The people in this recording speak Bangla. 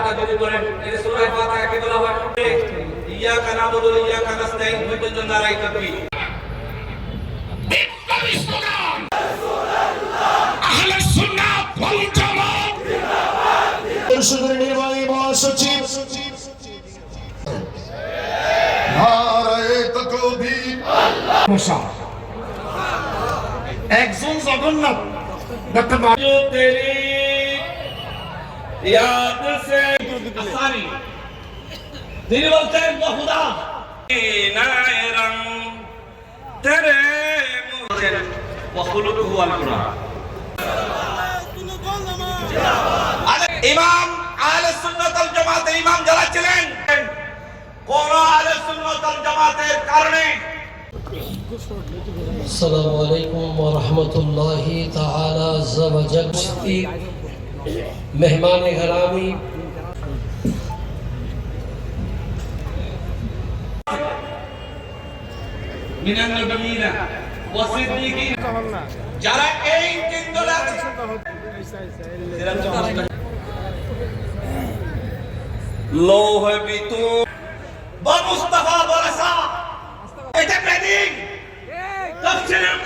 ফাতিহা যদি করেন এই সূরা ফাতিহা কে বলা হয় ইয়াকা নাবুদু ওয়া ইয়াকা নাস্তাইন দুইটার জন্য নারায়ে তাকবীর বিপ্লবী স্লোগান আহলে সুন্নাত ওয়াল জামাত পরিষদের নির্বাহী মহাসচিব নারায়ে তাকবীর আল্লাহ একজন জগন্নাথ ডক্টর তেরি याद से आसानी दिल बोलते हैं खुदा नाए रंग तेरे मुझे वखुलुक हुआ कुरान इमाम আহলে সুন্নাত ওয়াল জামাতের ইমাম যারা ছিলেন কোন আহলে সুন্নাত ওয়াল জামাতের কারণে السلام عليكم ورحمة الله تعالى عز وجل مہمان گرامی من النبيين والصديقين যারা এই তিন দলের লৌহ বিতু বা মুস্তাফা বরসা এটা প্রেডিং তাফসীরের